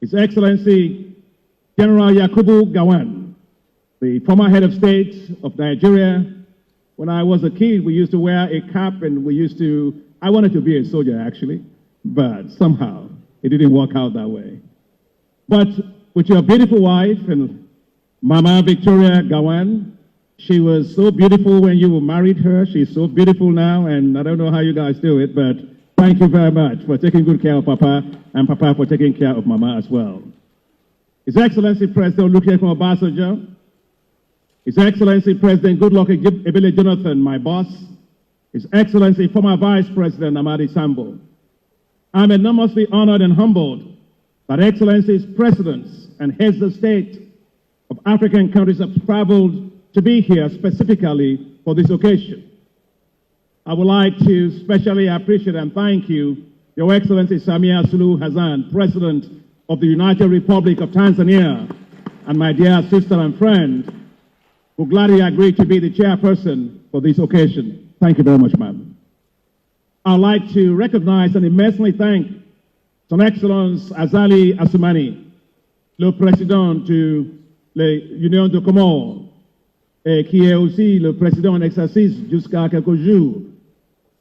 His Excellency General Yakubu Gowon, the former head of state of Nigeria. When I was a kid, we used to wear a cap and I wanted to be a soldier actually, but somehow it didn't work out that way. But with your beautiful wife and Mama Victoria Gowon, she was so beautiful when you married her. She's so beautiful now, and I don't know how you guys do it, but thank you very much for taking good care of Papa, and Papa for taking care of Mama as well. His Excellency President Olusegun Obasanjo, His Excellency President Goodluck Ebele Jonathan, my boss, His Excellency former Vice President Amadi Sambo. I'm enormously honored and humbled that Excellency's presidents and heads of state of African countries have traveled to be here specifically for this occasion. I would like to especially appreciate and thank you, Your Excellency Samia Suluhu Hassan, President of the United Republic of Tanzania, and my dear sister and friend, who gladly agreed to be the chairperson for this occasion. Thank you very much, ma'am. I'd like to recognize and immensely thank Son Excellence Azali Assoumani, le Président de l'Union de Comores, et qui est aussi le président en exercice jusqu'à quelques jours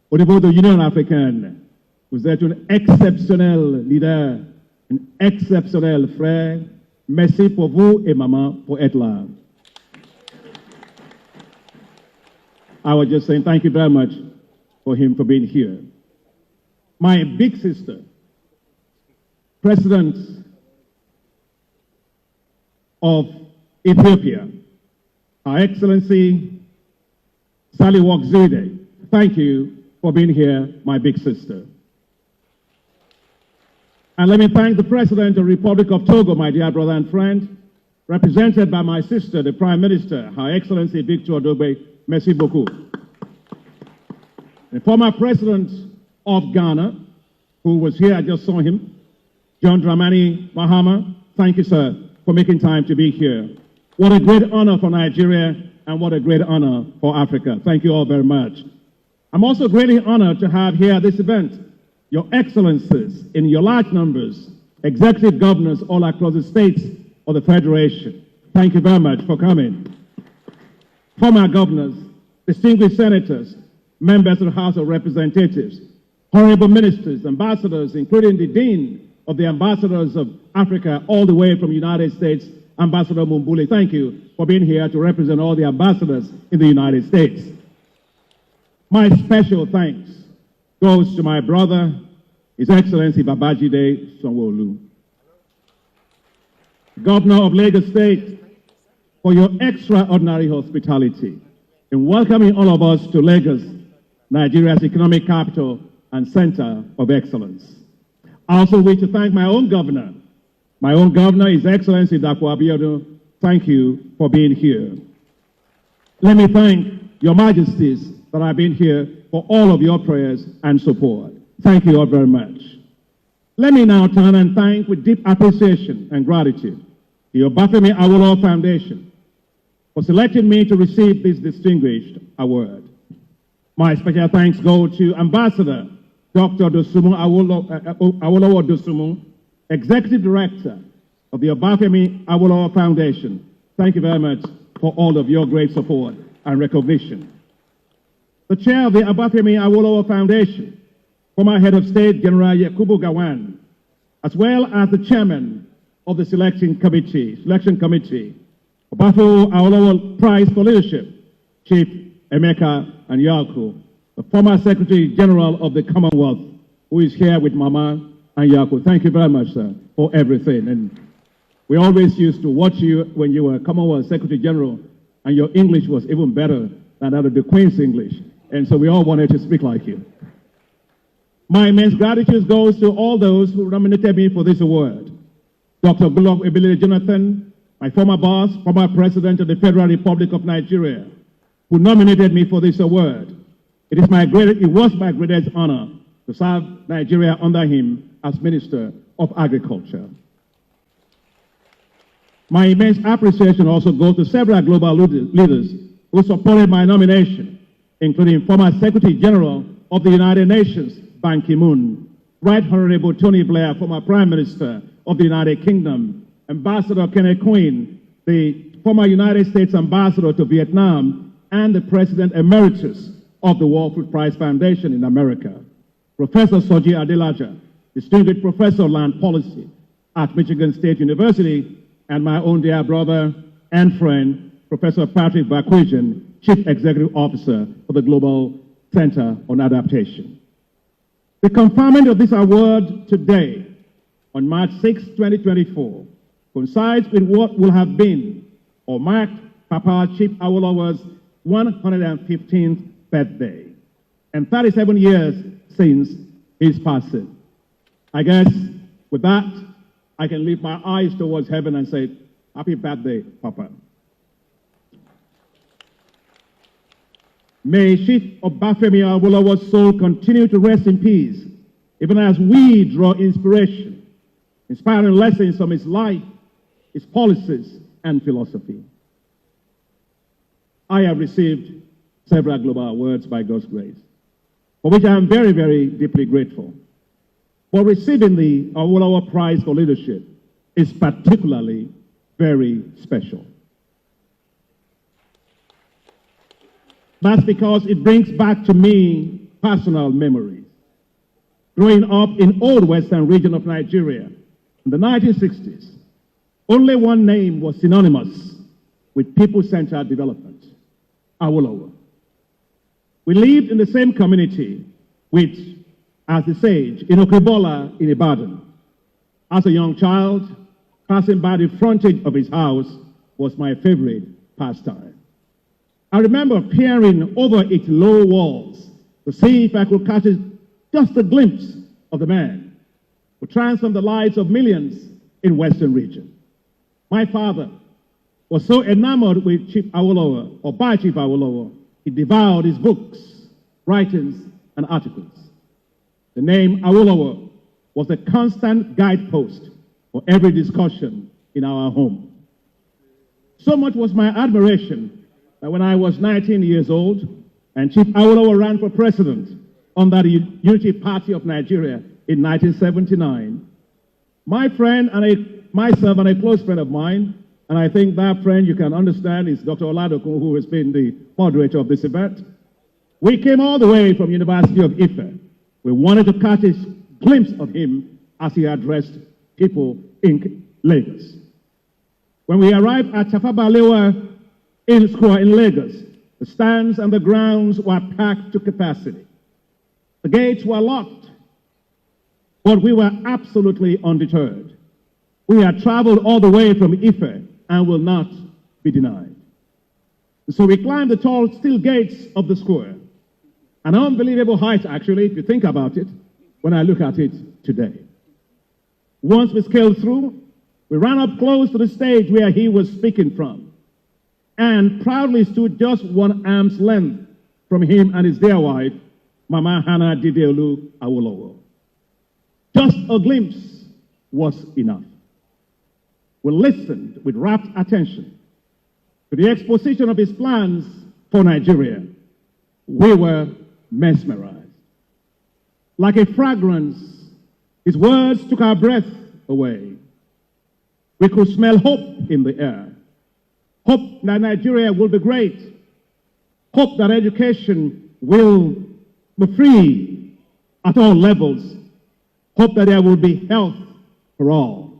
au niveau de l'Union africaine. Vous êtes un exceptionnel leader, un exceptionnel frère. Merci pour vous et maman pour être là. I was just saying thank you very much for him for being here. My big sister, President of Ethiopia, Her Excellency Sahle-Work Zewde, thank you for being here, my big sister. And let me thank the President of the Republic of Togo, my dear brother and friend, represented by my sister, the Prime Minister, Her Excellency Victor Odogbe. Merci beaucoup. The former President of Ghana, who was here, I just saw him, John Dramani Mahama, thank you, sir, for making time to be here. What a great honor for Nigeria, and what a great honor for Africa. Thank you all very much. I'm also greatly honored to have here at this event Your Excellencies in your large numbers, executive governors all across the states of the Federation. Thank you very much for coming. Former governors, distinguished senators, members of the House of Representatives, honorable ministers, ambassadors, including the Dean of the Ambassadors of Africa, all the way from the United States, Ambassador Mumbuli. Thank you for being here to represent all the ambassadors in the United States. My special thanks goes to my brother, His Excellency Babajide Sanwo-Olu, Governor of Lagos State, for your extraordinary hospitality in welcoming all of us to Lagos, Nigeria's economic capital and center of excellence. I also wish to thank my own governor, His Excellency Dapo Abiodun. Thank you for being here. Let me thank Your Majesties that have been here for all of your prayers and support. Thank you all very much. Let me now turn and thank with deep appreciation and gratitude the Obafemi Awolowo Foundation for selecting me to receive this distinguished award. My special thanks go to Ambassador Dr. Dosunmu Awolowo Dosunmu, Executive Director of the Obafemi Awolowo Foundation. Thank you very much for all of your great support and recognition. The Chair of the Obafemi Awolowo Foundation, former Head of State General Yakubu Gowon, as well as the Chairman of the Selection Committee, Obafemi Awolowo Prize for Leadership, Chief Emeka Anyaku, the former Secretary General of the Commonwealth, who is here with Mama Anyaku. Thank you very much, sir, for everything. And we always used to watch you when you were Commonwealth Secretary General, and your English was even better than that of the Queen's English. And so we all wanted to speak like you. My immense gratitude goes to all those who nominated me for this award. Dr. Goodluck Ebele Jonathan, my former boss, former President of the Federal Republic of Nigeria, who nominated me for this award. It was my greatest honor to serve Nigeria under him as Minister of Agriculture. My immense appreciation also goes to several global leaders who supported my nomination, including former Secretary General of the United Nations, Ban Ki-moon, Right Honorable Tony Blair, former Prime Minister of the United Kingdom, Ambassador Kenneth Quinn, the former United States Ambassador to Vietnam, and the President Emeritus of the World Food Prize Foundation in America, Professor Soji Adelaja, Distinguished Professor of Land Policy at Michigan State University, and my own dear brother and friend, Professor Patrick Bakwijian, Chief Executive Officer for the Global Center on Adaptation. The conferment of this award today, on March 6, 2024, coincides with what will have been, or marked, Papa Chief Awolowo's 115th birthday, and 37 years since his passing. I guess with that, I can lift my eyes towards heaven and say, happy birthday, Papa. May Chief Obafemi Awolowo's soul continue to rest in peace, even as we draw inspiration, inspiring lessons from his life, his policies, and philosophy. I have received several global awards by God's grace, for which I am very, very deeply grateful. But receiving the Awolowo Prize for Leadership is particularly very special. That's because it brings back to me personal memories. Growing up in old western region of Nigeria in the 1960s, only one name was synonymous with people-centered development: Awolowo. We lived in the same community with, as the sage, in Okebola in Ibadan. As a young child, passing by the frontage of his house was my favorite pastime. I remember peering over its low walls to see if I could catch just a glimpse of the man who transformed the lives of millions in Western region. My father was so enamored with Chief Awolowo, or by Chief Awolowo, he devoured his books, writings, and articles. The name Awolowo was a constant guidepost for every discussion in our home. So much was my admiration that when I was 19 years old and Chief Awolowo ran for president under the Unity Party of Nigeria in 1979, my friend and myself and a close friend of mine, and I think that friend you can understand is Dr. Oladokun, who has been the moderator of this event, we came all the way from University of Ife. We wanted to catch a glimpse of him as he addressed people in Lagos. When we arrived at Tafabalewa in Square in Lagos, the stands and the grounds were packed to capacity. The gates were locked, but we were absolutely undeterred. We had traveled all the way from Ife and will not be denied. So we climbed the tall steel gates of the square. An unbelievable height, actually, if you think about it, when I look at it today. Once we scaled through, we ran up close to the stage where he was speaking from, and proudly stood just one arm's length from him and his dear wife, Mama Hannah Dideolu Awolowo. Just a glimpse was enough. We listened with rapt attention to the exposition of his plans for Nigeria. We were mesmerized. Like a fragrance, his words took our breath away. We could smell hope in the air. Hope that Nigeria will be great. Hope that education will be free at all levels. Hope that there will be health for all.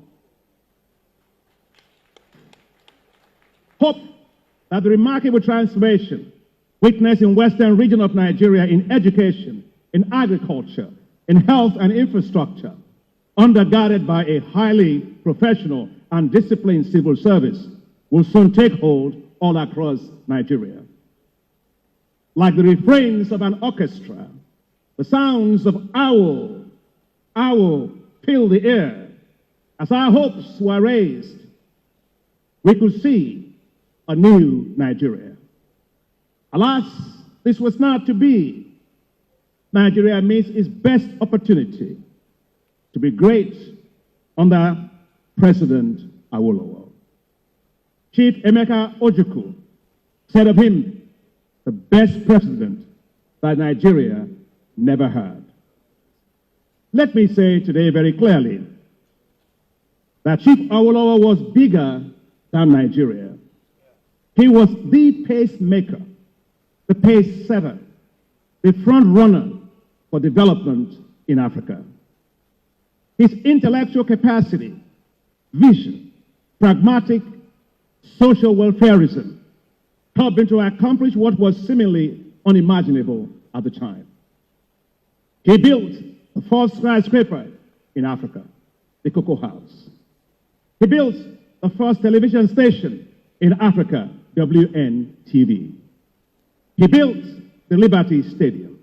Hope that the remarkable transformation witnessed in Western region of Nigeria in education, in agriculture, in health and infrastructure, undergirded by a highly professional and disciplined civil service, will soon take hold all across Nigeria. Like the refrains of an orchestra, the sounds of owl, owl filled the air. As our hopes were raised, we could see a new Nigeria. Alas, this was not to be. Nigeria missed its best opportunity to be great under President Awolowo. Chief Emeka Ojukwu said of him, the best president that Nigeria never had. Let me say today very clearly that Chief Awolowo was bigger than Nigeria. He was the pacemaker, the pace setter, the front runner for development in Africa. His intellectual capacity, vision, pragmatic social welfarism helped him to accomplish what was seemingly unimaginable at the time. He built the first skyscraper in Africa, the Cocoa House. He built the first television station in Africa, WNTV. He built the Liberty Stadium,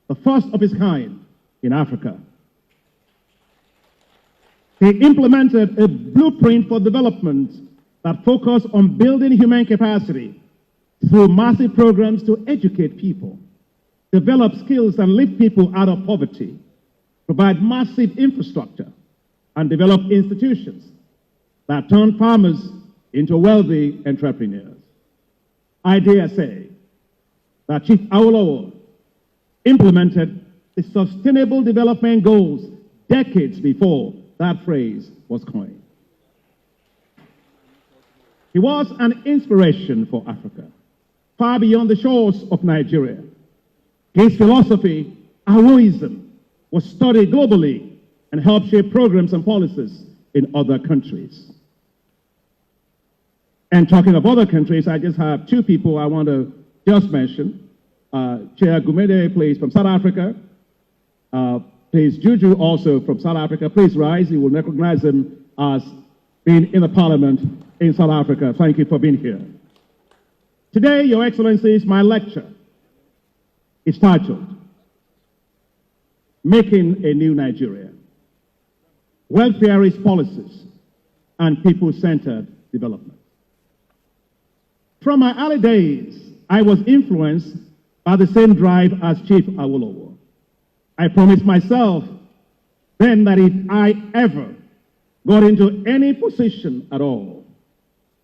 the first of its kind in Africa. He implemented a blueprint for development that focused on building human capacity through massive programs to educate people, develop skills and lift people out of poverty, provide massive infrastructure, and develop institutions that turn farmers into wealthy entrepreneurs. I dare say that Chief Awolowo implemented the Sustainable Development Goals decades before that phrase was coined. He was an inspiration for Africa, far beyond the shores of Nigeria. His philosophy, Awoism, was studied globally and helped shape programs and policies in other countries. And talking of other countries, I just have two people I want to just mention. Chair Gumede, please, from South Africa. Please, Juju, also from South Africa. Please rise. You will recognize him as being in the parliament in South Africa. Thank you for being here. Today, Your Excellencies, my lecture is titled, Making a New Nigeria, Welfareist Policies and People-Centered Development. From my early days, I was influenced by the same drive as Chief Awolowo. I promised myself then that if I ever got into any position at all,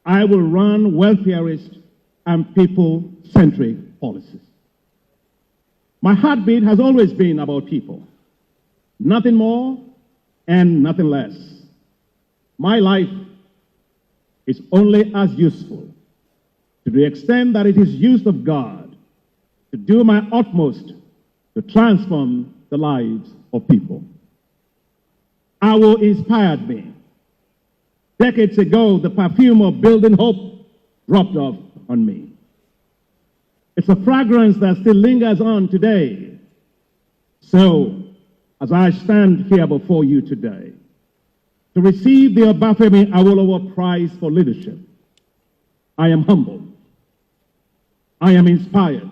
I will run welfareist and people-centric policies. My heartbeat has always been about people, nothing more and nothing less. My life is only as useful to the extent that it is used of God to do my utmost to transform the lives of people. Awo inspired me. Decades ago, the perfume of building hope dropped off on me. It's a fragrance that still lingers on today. So, as I stand here before you today, to receive the Obafemi Awolowo Prize for Leadership, I am humbled, I am inspired,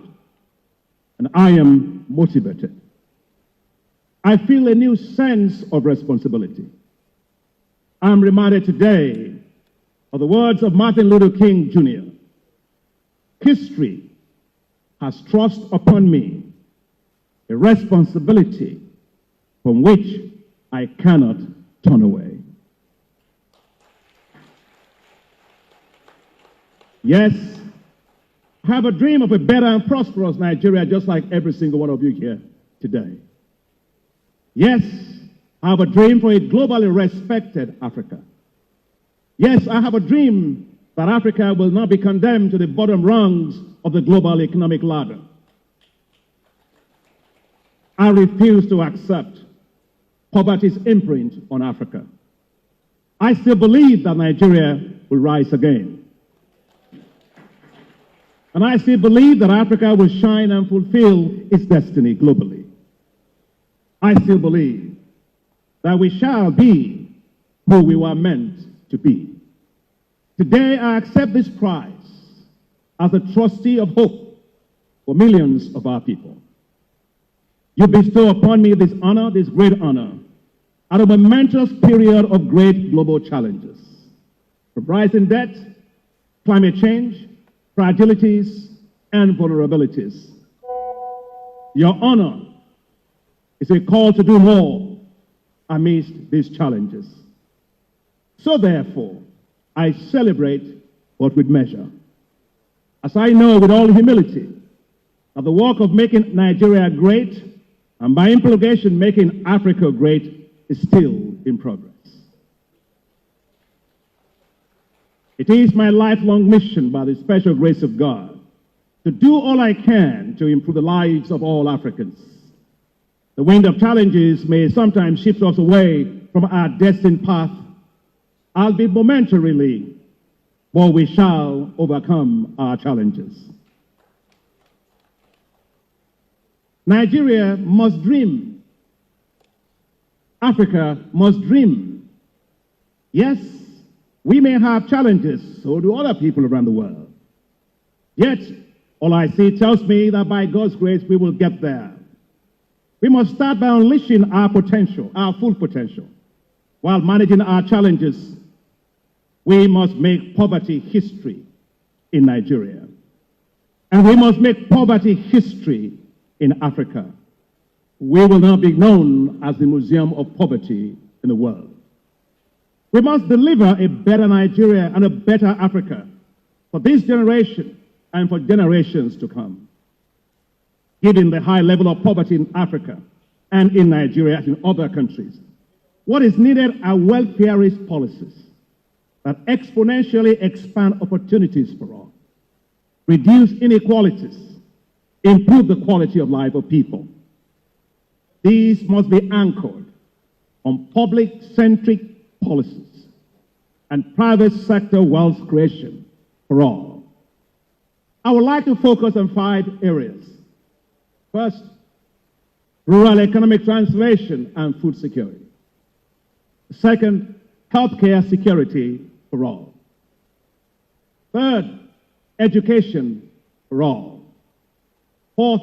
and I am motivated. I feel a new sense of responsibility. I'm reminded today of the words of Martin Luther King Jr. History has thrust upon me a responsibility from which I cannot turn away. Yes, I have a dream of a better and prosperous Nigeria, just like every single one of you here today. Yes, I have a dream for a globally respected Africa. Yes, I have a dream that Africa will not be condemned to the bottom rungs of the global economic ladder. I refuse to accept poverty's imprint on Africa. I still believe that Nigeria will rise again. And I still believe that Africa will shine and fulfill its destiny globally. I still believe that we shall be who we were meant to be. Today, I accept this prize as a trustee of hope for millions of our people. You bestow upon me this honor, this great honor, at a momentous period of great global challenges, from rising debt, climate change, fragilities, and vulnerabilities. Your honor is a call to do more amidst these challenges. So therefore, I celebrate, but with measure, as I know with all humility that the work of making Nigeria great, and by implication making Africa great, is still in progress. It is my lifelong mission, by the special grace of God, to do all I can to improve the lives of all Africans. The wind of challenges may sometimes shift us away from our destined path, albeit momentarily, but we shall overcome our challenges. Nigeria must dream. Africa must dream. Yes, we may have challenges, so do other people around the world. Yet, all I see tells me that by God's grace, we will get there. We must start by unleashing our potential, our full potential. While managing our challenges, we must make poverty history in Nigeria. And we must make poverty history in Africa. We will not be known as the Museum of Poverty in the world. We must deliver a better Nigeria and a better Africa for this generation and for generations to come. Given the high level of poverty in Africa and in Nigeria and in other countries, what is needed are welfare-based policies that exponentially expand opportunities for all, reduce inequalities, improve the quality of life of people. These must be anchored on public-centric policies and private sector wealth creation for all. I would like to focus on 5 areas. First, rural economic transformation and food security. Second, healthcare security for all. Third, education for all. Fourth,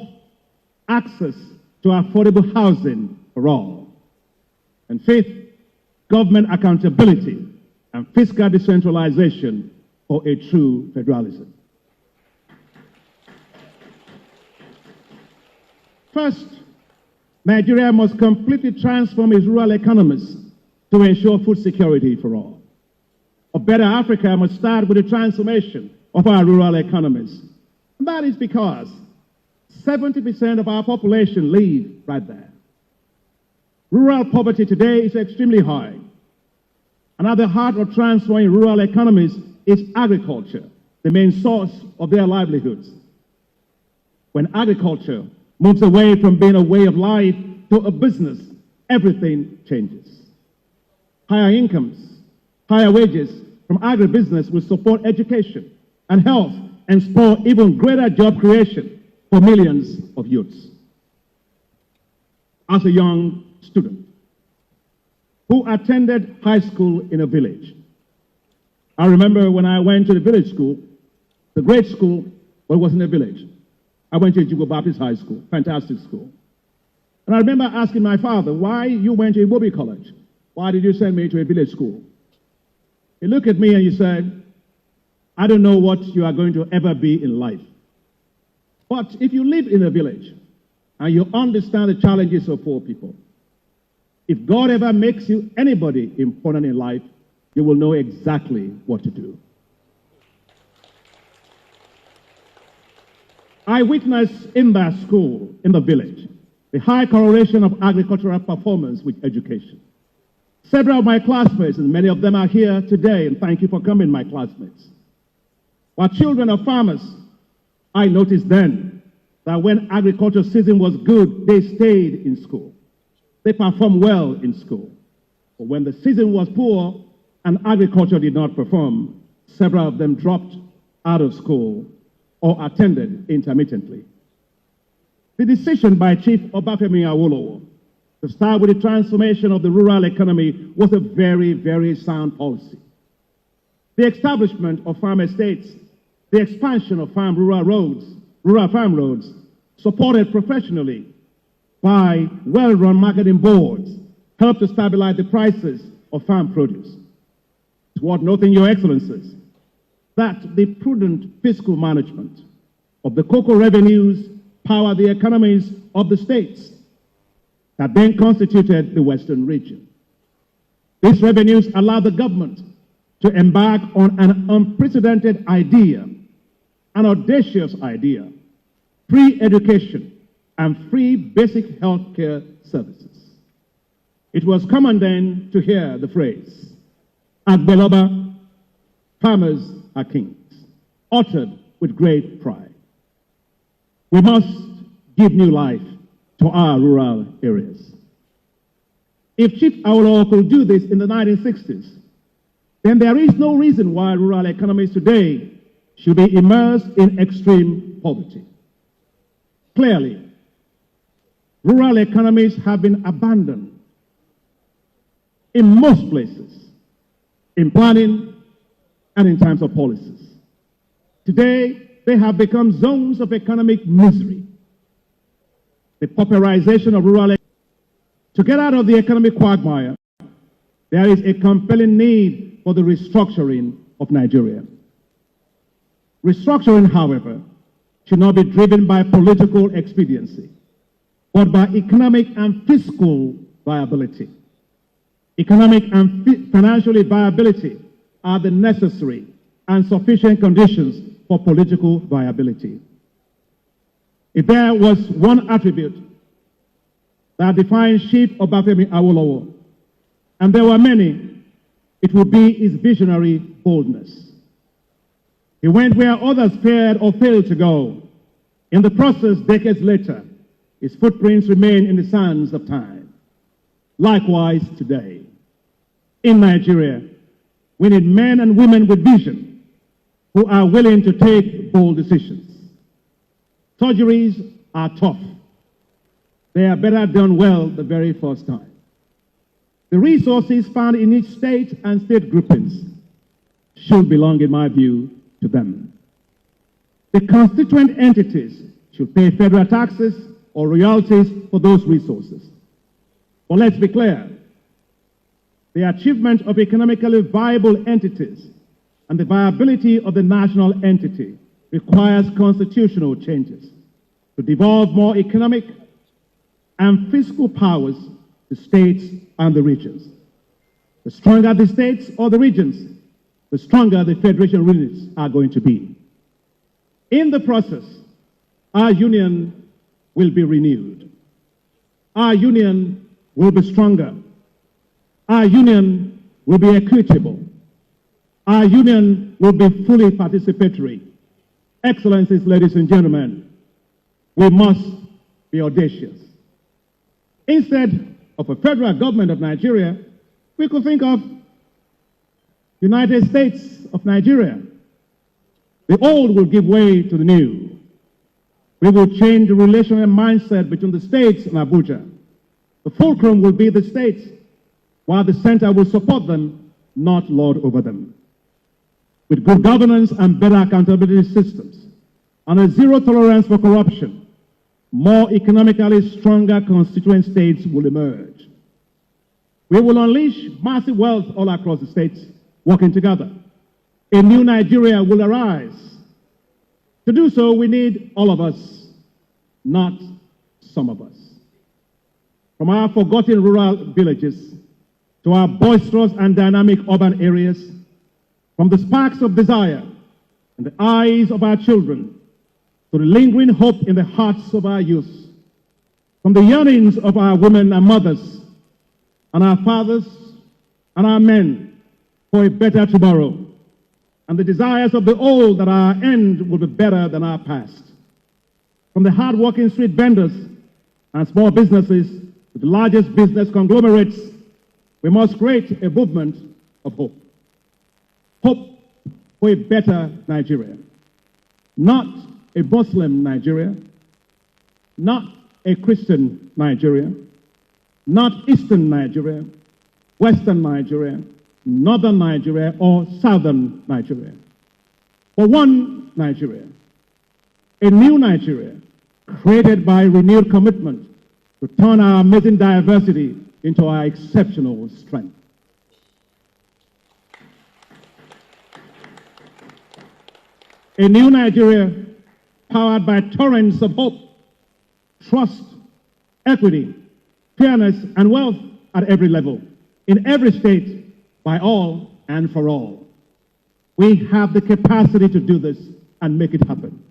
access to affordable housing for all. And fifth, government accountability and fiscal decentralization for a true federalism. First, Nigeria must completely transform its rural economies to ensure food security for all. A better Africa must start with the transformation of our rural economies. And that is because 70% of our population live right there. Rural poverty today is extremely high. And at the heart of transforming rural economies is agriculture, the main source of their livelihoods. When agriculture moves away from being a way of life to a business, everything changes. Higher incomes, higher wages from agribusiness will support education and health and spur even greater job creation for millions of youths. As a young student who attended high school in a village, I remember when I went to the village school, the great school, but it was in a village. I went to Igbo Baptist High School, fantastic school. And I remember asking my father, why you went to Igbo College? Why did you send me to a village school? He looked at me and he said, I don't know what you are going to ever be in life. But if you live in a village and you understand the challenges of poor people, if God ever makes you anybody important in life, you will know exactly what to do. I witnessed in that school, in the village, the high correlation of agricultural performance with education. Several of my classmates, and many of them are here today, and thank you for coming, my classmates, were children of farmers. I noticed then that when agriculture season was good, they stayed in school. They performed well in school. But when the season was poor and agriculture did not perform, several of them dropped out of school or attended intermittently. The decision by Chief Obafemi Awolowo to start with the transformation of the rural economy was a very, very sound policy. The establishment of farm estates, the expansion of rural farm roads, supported professionally by well-run marketing boards, helped to stabilize the prices of farm produce. It's worth noting, Your Excellencies, that the prudent fiscal management of the cocoa revenues power the economies of the states that then constituted the Western region. These revenues allow the government to embark on an unprecedented idea, an audacious idea, free education and free basic health care services. It was common then to hear the phrase, Agbeloba, Farmers are kings, uttered with great pride. We must give new life to our rural areas. If Chief Awolowo could do this in the 1960s, then there is no reason why rural economies today should be immersed in extreme poverty. Clearly, rural economies have been abandoned in most places, in planning and in terms of policies. Today, they have become zones of economic misery. The pauperization of rural economies. To get out of the economic quagmire, there is a compelling need for the restructuring of Nigeria. Restructuring, however, should not be driven by political expediency, but by economic and fiscal viability. Economic and financial viability are the necessary and sufficient conditions for political viability. If there was one attribute that defines Chief Obafemi Awolowo, and there were many, it would be his visionary boldness. He went where others feared or failed to go. In the process, decades later, his footprints remain in the sands of time. Likewise, today, in Nigeria, we need men and women with vision who are willing to take bold decisions. Surgeries are tough. They are better done well the very first time. The resources found in each state and state groupings should belong, in my view, to them. The constituent entities should pay federal taxes or royalties for those resources. But let's be clear, the achievement of economically viable entities and the viability of the national entity requires constitutional changes to devolve more economic and fiscal powers to states and the regions. The stronger the states or the regions, the stronger the federation units are going to be. In the process, our union will be renewed. Our union will be stronger. Our union will be equitable. Our union will be fully participatory. Excellencies, ladies and gentlemen, we must be audacious. Instead of a federal government of Nigeria, we could think of United States of Nigeria. The old will give way to the new. We will change the relational mindset between the states and Abuja. The fulcrum will be the states, while the center will support them, not lord over them. With good governance and better accountability systems, and a zero tolerance for corruption, more economically stronger constituent states will emerge. We will unleash massive wealth all across the states, working together. A new Nigeria will arise. To do so, we need all of us, not some of us. From our forgotten rural villages to our boisterous and dynamic urban areas, from the sparks of desire in the eyes of our children to the lingering hope in the hearts of our youth, from the yearnings of our women and mothers and our fathers and our men for a better tomorrow, and the desires of the old that our end will be better than our past. From the hard-working street vendors and small businesses to the largest business conglomerates, we must create a movement of hope. Hope for a better Nigeria. Not a Muslim Nigeria, not a Christian Nigeria, not Eastern Nigeria, Western Nigeria, Northern Nigeria, or Southern Nigeria. For one Nigeria, a new Nigeria created by renewed commitment to turn our amazing diversity into our exceptional strength. A new Nigeria powered by torrents of hope, trust, equity, fairness, and wealth at every level, in every state, by all and for all. We have the capacity to do this and make it happen.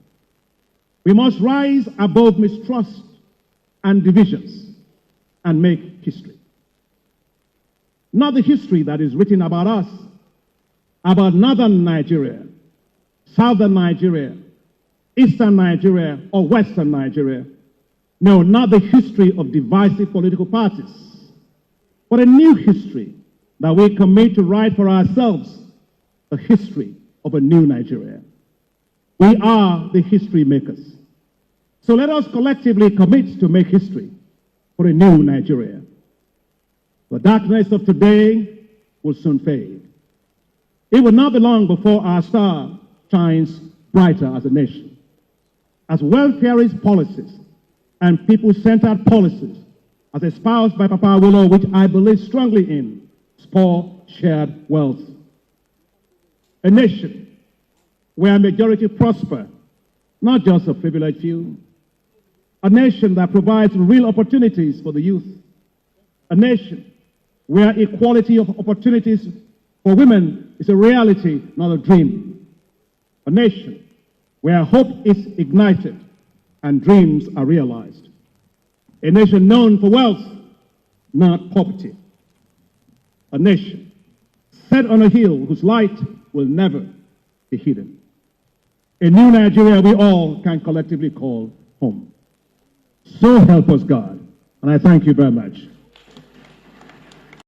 We must rise above mistrust and divisions and make history. Not the history that is written about us, about northern Nigeria, southern Nigeria, eastern Nigeria, or western Nigeria. No, not the history of divisive political parties, but a new history that we commit to write for ourselves, the history of a new Nigeria. We are the history makers. So let us collectively commit to make history for a new Nigeria. The darkness of today will soon fade. It will not be long before our star shines brighter as a nation. As welfareist policies and people-centered policies, as espoused by Papa Awolowo, which I believe strongly in, spur shared wealth. A nation where majority prosper, not just a privileged few. A nation that provides real opportunities for the youth. A nation where equality of opportunities for women is a reality, not a dream. A nation where hope is ignited and dreams are realized. A nation known for wealth, not poverty. A nation set on a hill whose light will never be hidden. A new Nigeria we all can collectively call home. So help us God. And I thank you very much.